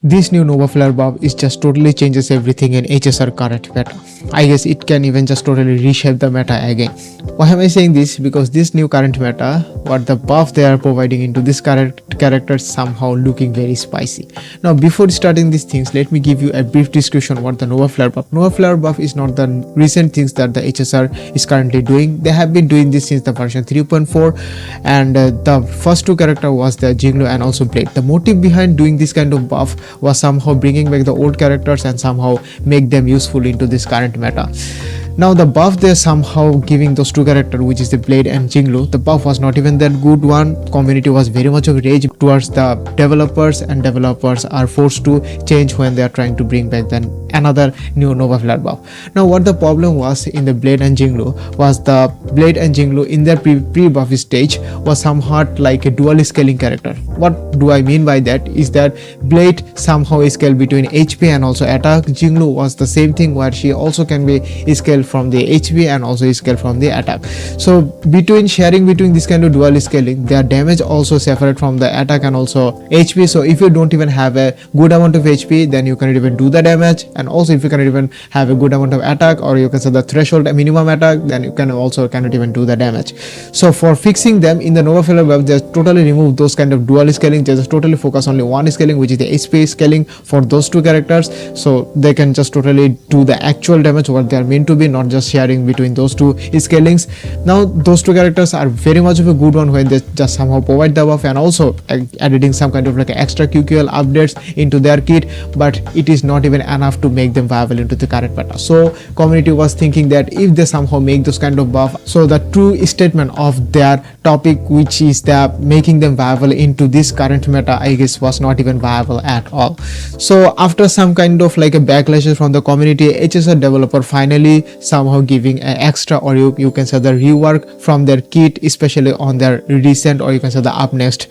This new Nova Flare buff is just totally changes everything in HSR current meta. I guess it can even just totally reshape the meta again. Why am I saying this? Because this new current meta, what the buff they are providing into this character somehow looking very spicy. Now before starting these things, let me give you a brief description what the Nova Flare buff. Nova Flare buff is not the recent things that the HSR is currently doing. They have been doing this since the version 3.4 and the first two character was the Jinglu and also Blade. The motive behind doing this kind of buff was somehow bringing back the old characters and somehow make them useful into this current meta. Now the buff they're somehow giving those two characters, which is the Blade and Jinglu, the buff was not even that good one. Community was very much of rage towards the developers, and developers are forced to change when they are trying to bring back then another new Nova Flare buff. Now what the problem was in the Blade and Jinglu was the Blade and Jinglu in their pre-buff stage was somewhat like a dual scaling character. What do I mean by that is that Blade somehow scale between HP and also attack. Jinglu was the same thing where she also can be scale from the HP and also scale from the attack. So between this kind of dual scaling, their damage also separate from the attack and also HP. So if you don't even have a good amount of HP, then you cannot even do the damage, and also if you cannot even have a good amount of attack, or you can say the threshold minimum attack, then you can also cannot even do the damage. So for fixing them in the Nova Flare buff, they totally remove those kind of dual scaling. They just totally focus only one scaling, which is the HP scaling for those two characters, so they can just totally do the actual damage what they are meant to be, not just sharing between those two scalings. Now those two characters are very much of a good one when they just somehow provide the buff and also editing some kind of like extra QQL updates into their kit, but it is not even enough to make them viable into the current meta. So community was thinking that if they somehow make those kind of buff, so the true statement of their topic, which is the making them viable into this current meta, I guess was not even viable at all. So after some kind of like a backlash from the community, HSR developer finally somehow giving an extra, or you can say the rework from their kit, especially on their recent, or you can say the up next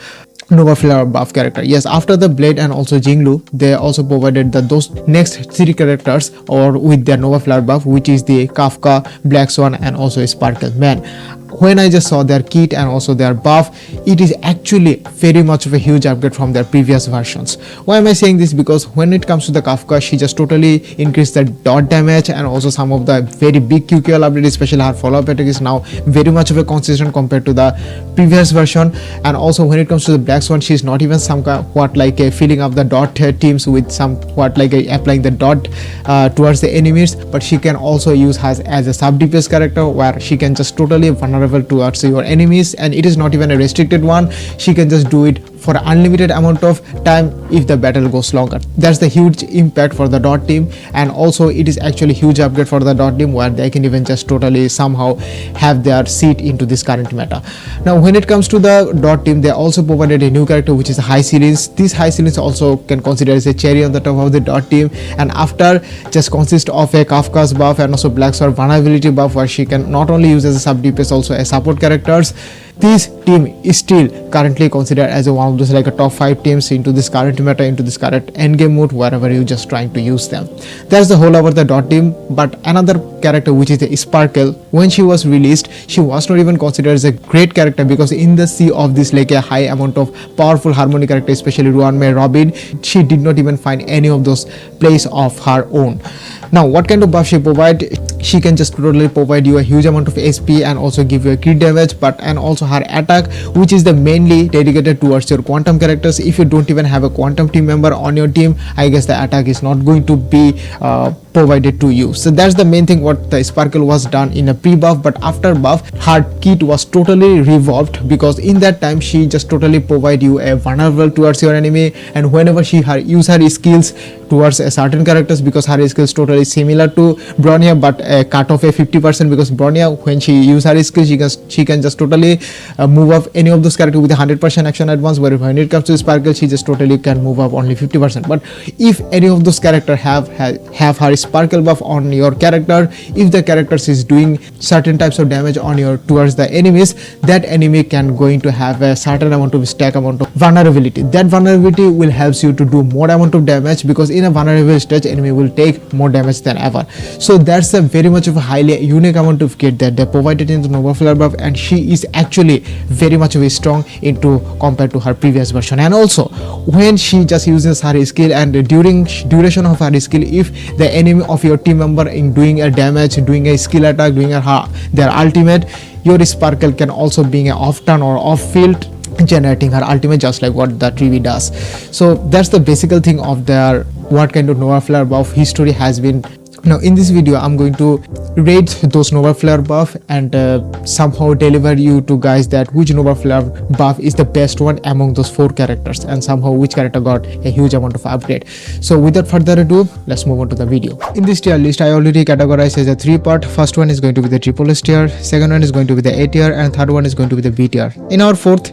Nova Flare buff character. Yes, after the Blade and also Jinglu, they also provided those next three characters or with their Nova Flare buff, which is the Kafka, Black Swan and also Sparkle Man. When I just saw their kit and also their buff, it is actually very much of a huge upgrade from their previous versions. Why am I saying this? Because when it comes to the Kafka, she just totally increased the dot damage and also some of the very big QQL update, especially her follow-up attack is now very much of a consistent compared to the previous version. And also when it comes to the Black Swan, she's not even somewhat like a filling up the dot teams with somewhat like applying the dot towards the enemies, but she can also use her as a sub DPS character where she can just totally vulnerable towards your enemies, and it is not even a restricted one. She can just do it for an unlimited amount of time if the battle goes longer. That's the huge impact for the dot team, and also it is actually huge upgrade for the dot team where they can even just totally somehow have their seat into this current meta. Now when it comes to the dot team, they also provided a new character which is High Ceilings. This High Ceilings also can consider as a cherry on the top of the dot team, and after just consists of a Kafka's buff and also Black Sword vulnerability buff where she can not only use as a sub DPS also as support characters. This team is still currently considered as one of those like a top 5 teams into this current meta, into this current endgame mode wherever you're just trying to use them. That's the whole about the dot team. But another character which is the Sparkle, when she was released, she was not even considered as a great character because in the sea of this like a high amount of powerful harmony character, especially Ruan May Robin, she did not even find any of those plays of her own. Now what kind of buff she provide? She can just totally provide you a huge amount of SP and also give you a crit damage, but and also her attack, which is the mainly dedicated towards your quantum characters. If you don't even have a quantum team member on your team, I guess the attack is not going to be provided to you. So that's the main thing what the Sparkle was done in a pre-buff, but after buff her kit was totally revolved because in that time she just totally provide you a vulnerable towards your enemy, and whenever she use her skills towards a certain characters, because her skills totally similar to Bronya but cut off a 50%, because Bronya when she use her skills she can just totally move up any of those characters with a 100% action advance, where when it comes to Sparkle she just totally can move up only 50%. But if any of those characters have her sparkle buff on your character. If the character is doing certain types of damage on your towards the enemies, that enemy can going to have a certain amount of stack amount of vulnerability. That vulnerability will helps you to do more amount of damage, because in a vulnerable stage enemy will take more damage than ever. So that's a very much of a highly unique amount of kit that they provided in the Nova Flare buff, and she is actually very much of a strong into compared to her previous version. And also when she just uses her skill, and during duration of her skill, if the enemy of your team member in doing a damage, doing a skill attack, doing their ultimate, your sparkle can also being an off turn or off field, generating her ultimate just like what the Trivi does. So that's the basic thing of their what kind of Nova Flare buff history has been. Now in this video I'm going to rate those Nova Flare buff and somehow deliver you to guys that which Nova Flare buff is the best one among those 4 characters, and somehow which character got a huge amount of upgrade. So without further ado, let's move on to the video. In this tier list I already categorized as a 3-part. First one is going to be the triple S tier, second one is going to be the A tier, and third one is going to be the B tier. In our fourth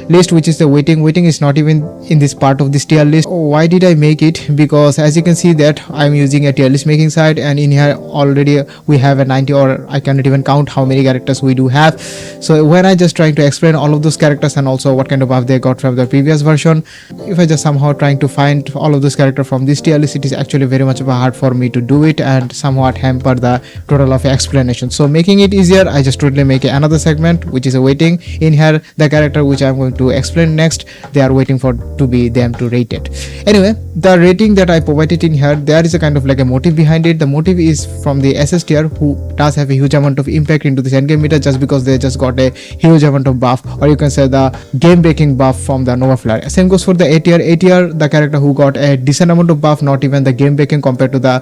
list, which is the waiting is not even in this part of this tier list. Why did I make it? Because as you can see that I'm using a tier list making site, and in here already we have a 90, or I cannot even count how many characters we do have. So when I just trying to explain all of those characters and also what kind of buff they got from the previous version, if I just somehow trying to find all of those characters from this tier list, it is actually very much of a hard for me to do it and somewhat hamper the total of explanation. So making it easier, I just totally make another segment which is a waiting. In here the character which I'm going to explain next, they are waiting for to be them to rate it. Anyway, the rating that I provided in here, there is a kind of like a motive behind it. The motive is from the SS tier, who does have a huge amount of impact into this endgame meter just because they just got a huge amount of buff, or you can say the game breaking buff from the Nova Flare. Same goes for the A tier. A tier, the character who got a decent amount of buff, not even the game breaking compared to the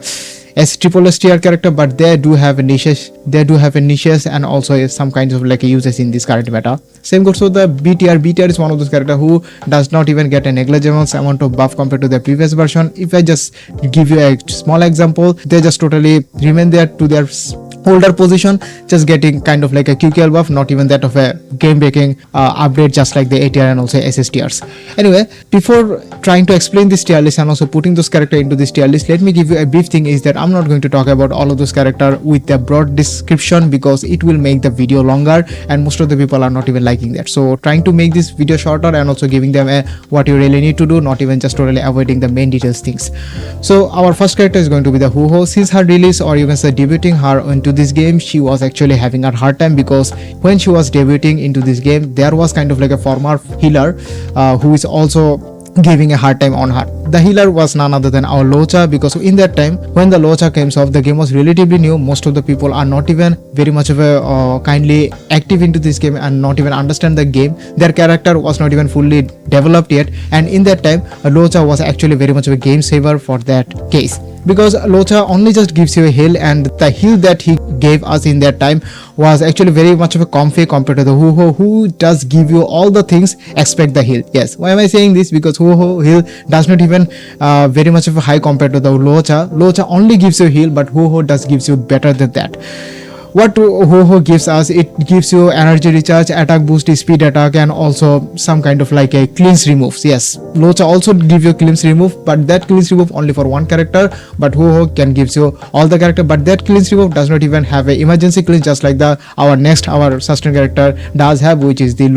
triple S tier character, but they do have a niches. They do have a niches and also some kinds of like uses in this current meta. Same goes for the B tier. B tier is one of those characters who does not even get a negligible amount of buff compared to the previous version. If I just give you a small example, they just totally remain there to their older position, just getting kind of like a QQL buff, not even that of a game breaking upgrade, just like the A tier and also SS tiers. Anyway, before trying to explain this tier list and also putting those characters into this tier list, let me give you a brief thing is that I'm not going to talk about all of those characters with a broad description, because it will make the video longer and most of the people are not even liking that. So trying to make this video shorter and also giving them a what you really need to do, not even just totally avoiding the main details things. So our first character is going to be the Huohuo. Since her release, or you can say debuting her into this game, she was actually having a hard time, because when she was debuting into this game, there was kind of like a former healer who is also giving a hard time on her. The healer was none other than our Locha, because in that time when the Locha came off, the game was relatively new. Most of the people are not even very much of a kindly active into this game and not even understand the game. Their character was not even fully developed yet, and in that time Locha was actually very much of a game saver for that case, because Locha only just gives you a heal, and the heal that he gave us in that time was actually very much of a comfy compared to the Huohuo, who does give you all the things except the heal. Yes, why am I saying this? Because Huohuo heal does not even very much of a high compared to the Locha. Locha only gives you heal, but Huohuo does gives you better than that. What Huohuo gives us, it gives you energy recharge, attack boost, speed attack, and also some kind of like a cleanse removes. Yes, Locha also give you cleanse remove, but that cleanse remove only for one character, but Huohuo can gives you all the character, but that cleanse remove does not even have a emergency cleanse, just like the our sustain character does have, which is the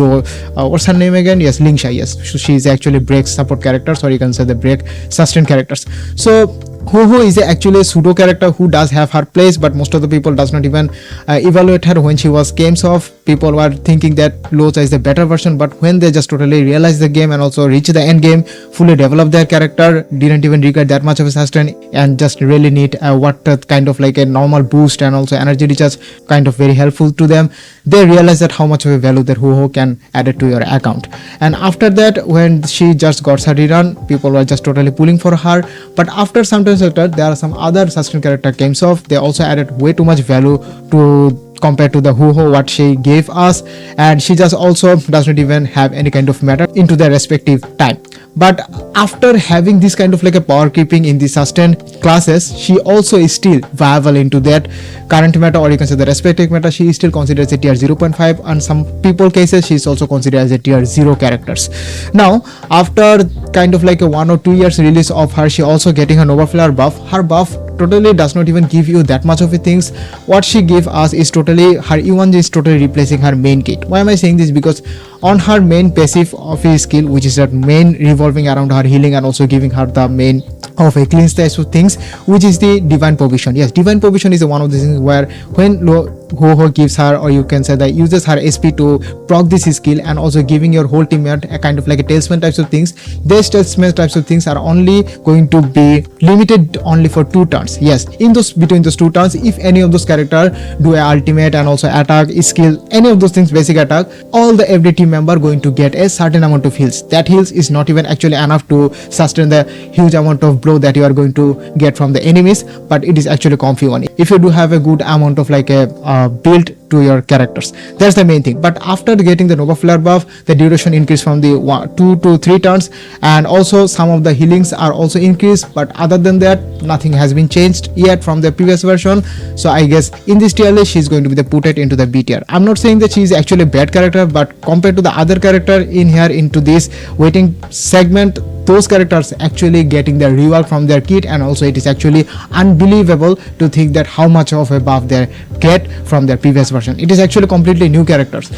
what's her name again? Yes, Lingsha. Yes, so she is actually break support characters, or you can say the break sustain characters. So Huohuo is actually a pseudo character who does have her place, but most of the people does not even evaluate her when she was games off. People were thinking that Locha is the better version, but when they just totally realize the game and also reach the end game, fully develop their character, didn't even require that much of a sustain, and just really need kind of like a normal boost and also energy recharge, kind of very helpful to them. They realize that how much of a value that Huohuo can add it to your account. And after that, when she just got her rerun, people were just totally pulling for her. But after some time later, there are some other sustain character came off. They also added way too much value to compared to the Huohuo what she gave us, and she just also does not even have any kind of matter into their respective time. But after having this kind of like a power creeping in the sustain classes, she also is still viable into that current meta, or you can say the respective meta. She is still considered as a tier 0.5, and some people cases she is also considered as a tier 0 characters. Now after kind of like a 1 or 2 years release of her, she also getting a Nova Flare buff. Her buff totally does not even give you that much of a things. What she gave us is totally her E1 is totally replacing her main kit. Why am I saying this? Because on her main passive of his skill, which is her main revolving around her healing and also giving her the main of a clean types of things, which is the divine provision. Yes, divine provision is one of the things where when Huohuo gives her, or you can say that uses her SP to proc this skill and also giving your whole teammate a kind of like a talisman types of things. These talisman types of things are only going to be limited only for 2 turns. Yes, in those between those 2 turns, if any of those character do a ultimate and also attack skill, any of those things, basic attack, all the every team member going to get a certain amount of heals. That heals is not even actually enough to sustain the huge amount of blow that you are going to get from the enemies, but it is actually comfy one if you do have a good amount of like a build to your characters. That's the main thing. But after getting the Nova Flare buff, the duration increased from the 2 to 3 turns, and also some of the healings are also increased, but other than that nothing has been changed yet from the previous version. So I guess in this tier list she's going to be the put it into the B tier. I'm not saying that she's actually a bad character, but compared to the other character in here into this waiting segment, those characters actually getting the rework from their kit, and also it is actually unbelievable to think that how much of a buff they get from their previous version. It is actually completely new characters.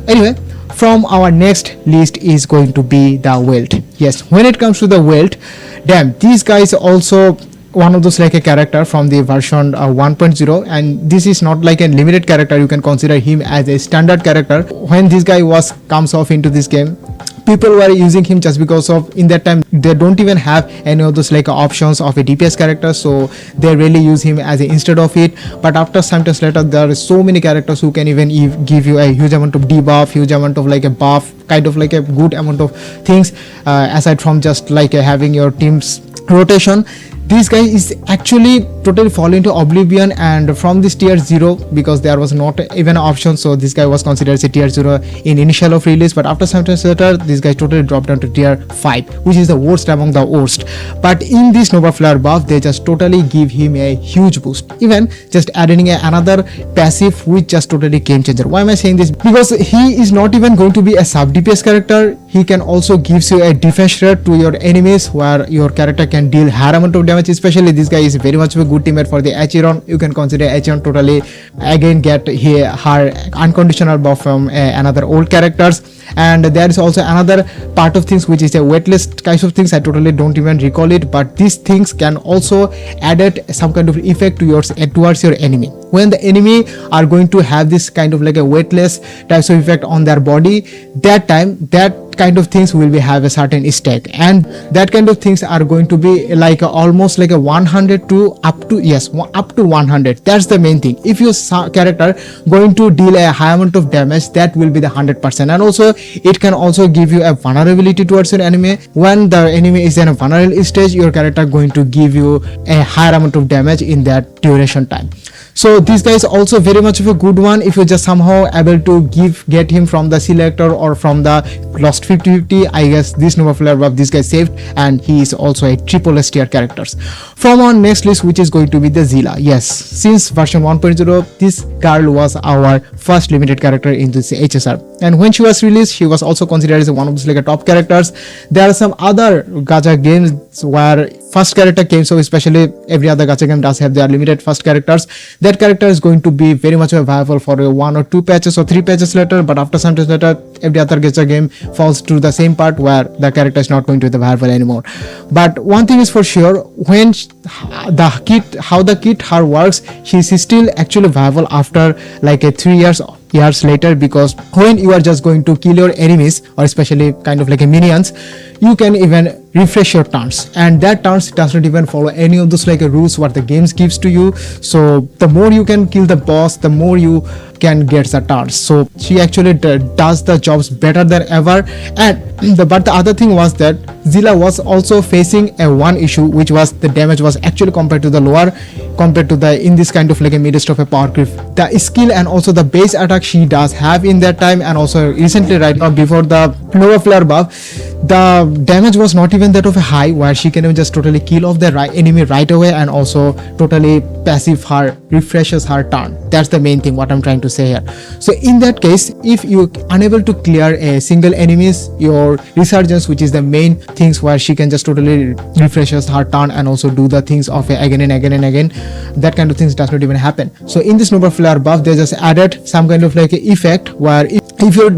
Anyway, from our next list is going to be the Welt. Yes, when it comes to the Welt, damn, these guys also one of those like a character from the version 1.0, and this is not like a limited character. You can consider him as a standard character. When this guy comes off into this game, people were using him just because of in that time they don't even have any of those like options of a DPS character, so they really use him as a instead of it. But after some time later, there are so many characters who can even give you a huge amount of debuff, huge amount of like a buff, kind of like a good amount of things aside from just like having your team's rotation. This guy is actually totally fall into oblivion, and from this tier 0, because there was not even an option, so this guy was considered as a tier 0 in initial of release, but after some time later this guy totally dropped down to tier 5, which is the worst among the worst. But in this Nova Flare buff, they just totally give him a huge boost, even just adding another passive which just totally game changer. Why am I saying this? Because he is not even going to be a sub DPS character. He can also gives you a defense rate to your enemies, where your character can deal higher amount of damage. Especially this guy is very much of a good teammate for the Acheron. You can consider Acheron totally again get her unconditional buff from another old characters. And there is also another part of things which is a waitlist kinds of things. I totally don't even recall it, but these things can also add some kind of effect towards your enemy. When the enemy are going to have this kind of like a weightless types of effect on their body, that time that kind of things will be have a certain stack, and that kind of things are going to be like almost like a 100 to up to 100. That's the main thing. If your character going to deal a high amount of damage, that will be the 100%. And also it can also give you a vulnerability towards your enemy. When the enemy is in a vulnerable stage, your character going to give you a higher amount of damage in that duration time. So this guy is also very much of a good one if you just somehow able to get him from the selector or from the lost 50-50. I guess this Nova Flare buff this guy saved, and he is also a triple S tier characters. From our next list, which is going to be the Selee. Yes, since version 1.0, this girl was our first limited character in this HSR, and when she was released, she was also considered as one of those like a top characters. There are some other gacha games where first character came, so especially every other gacha game does have their limited first characters. That character is going to be very much viable for 1 or 2 patches or 3 patches later, but after some time later, every other gacha game falls to the same part where the character is not going to be viable anymore. But one thing is for sure, when how the kit her works, she is still actually viable after like a 3 years later, because when you are just going to kill your enemies, or especially kind of like a minions, you can even refresh your turns, and that turns does not even follow any of those like rules what the games gives to you. So the more you can kill the boss, the more you can get the turns. So she actually does the jobs better than ever. And but the other thing was that Selee was also facing one issue, which was the damage was actually compared to the lower, compared to the in this kind of like a midst of a power creep, the skill and also the base attack she does have in that time, and also recently right now before the Nova Flare buff, the damage was not even that of a high, where she can even just totally kill off the enemy right away, and also totally passive her refreshes her turn. That's the main thing what I'm trying to say here. So in that case, if you unable to clear a single enemies, your resurgence, which is the main things where she can just totally refreshes her turn and also do the things of again and again and again, that kind of things does not even happen. So in this Nova Flare buff, they just added some kind of like a effect where if your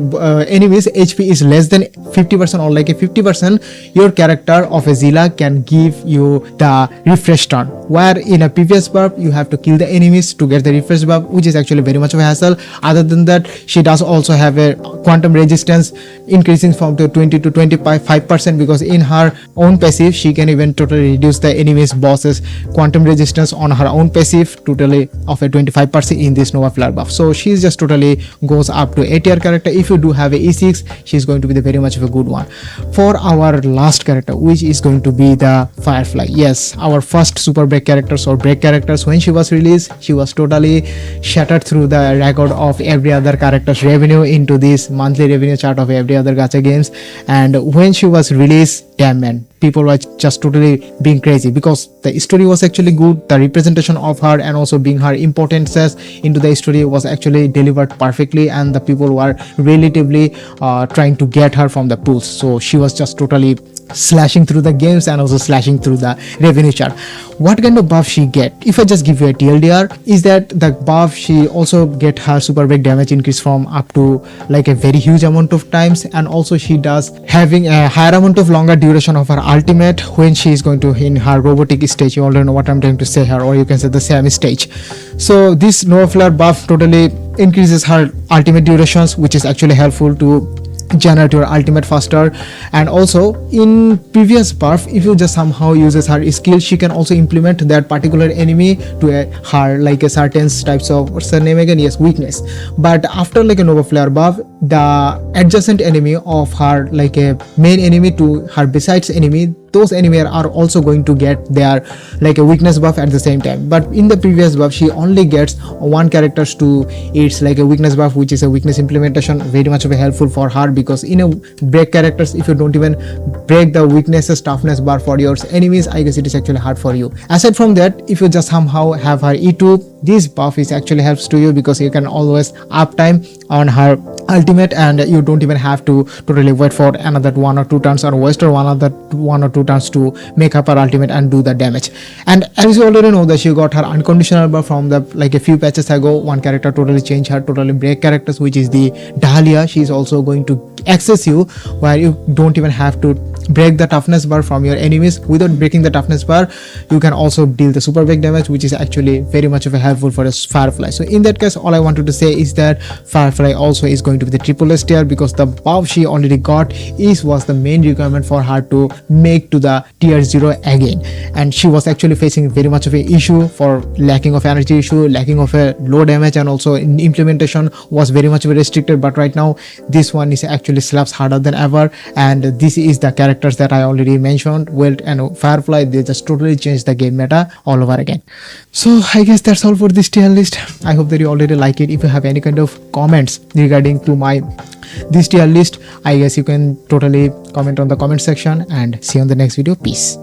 enemy's HP is less than 50% or like a 50%, your character of a Zilla can give you the refresh turn, where in a previous buff you have to kill the enemies to get the refresh buff, which is actually very much of a hassle. Other than that, she does also have a quantum resistance increasing from 20 to 25%, because in her own passive she can even totally reduce the enemy's bosses quantum resistance on her own passive totally of a 25% in this Nova Flare buff. So she's just totally goes up to A tier character. If you do have a E6, she's going to be the very much of a good one. For our last character, which is going to be the Firefly. Yes, our first super break characters or break characters, when she was released, she was totally shattered through the record of every other character's revenue into this monthly revenue chart of every other gacha games. And when she was released, damn man, people were just totally being crazy, because the story was actually good, the representation of her and also being her importance into the story was actually delivered perfectly, and the people were relatively trying to get her from the pools. So she was just totally slashing through the games and also slashing through the revenue chart. What kind of buff she get? If I just give you a TLDR, is that the buff she also get her super break damage increase from up to like a very huge amount of times, and also she does having a higher amount of longer duration of her ultimate when she is going to in her robotic stage. You already know what I'm trying to say here, or you can say the same stage. So this Nova Flare buff totally increases her ultimate durations, which is actually helpful to generate your ultimate faster. And also in previous buff, if you just somehow uses her skill, she can also implement that particular enemy to her like a certain types of, what's her name again, yes, weakness. But after like a Nova Flare buff, the adjacent enemy of her like a main enemy to her besides enemy, those enemies are also going to get their like a weakness buff at the same time. But in the previous buff, she only gets one characters to its like a weakness buff, which is a weakness implementation, very much of a helpful for her, because in a break characters, if you don't even break the weaknesses toughness bar for your enemies, I guess it is actually hard for you. Aside from that, if you just somehow have her E2, this buff is actually helps to you, because you can always up time on her ultimate, and you don't even have to really wait for another 1 or 2 turns or waste or another 1 or 2 turns to make up her ultimate and do the damage. And as you already know that she got her unconditional buff from the like a few patches ago. One character totally changed her totally break characters, which is the Dahlia. She is also going to access you where you don't even have to break the toughness bar from your enemies. Without breaking the toughness bar, you can also deal the super break damage, which is actually very much of a helpful for a Firefly. So in that case, all I wanted to say is that Firefly also is going to be the triple S tier, because the buff she already got was the main requirement for her to make to the tier 0 again. And she was actually facing very much of an issue for lacking of energy issue, lacking of a low damage, and also in implementation was very much restricted. But right now this one is actually slaps harder than ever, and this is the characters that I already mentioned, Welt and Firefly. They just totally changed the game meta all over again. So I guess that's all for this tier list. I hope that you already like it. If you have any kind of comments regarding to my this tier list, I guess you can totally comment on the comment section, and see you on the next video. Peace.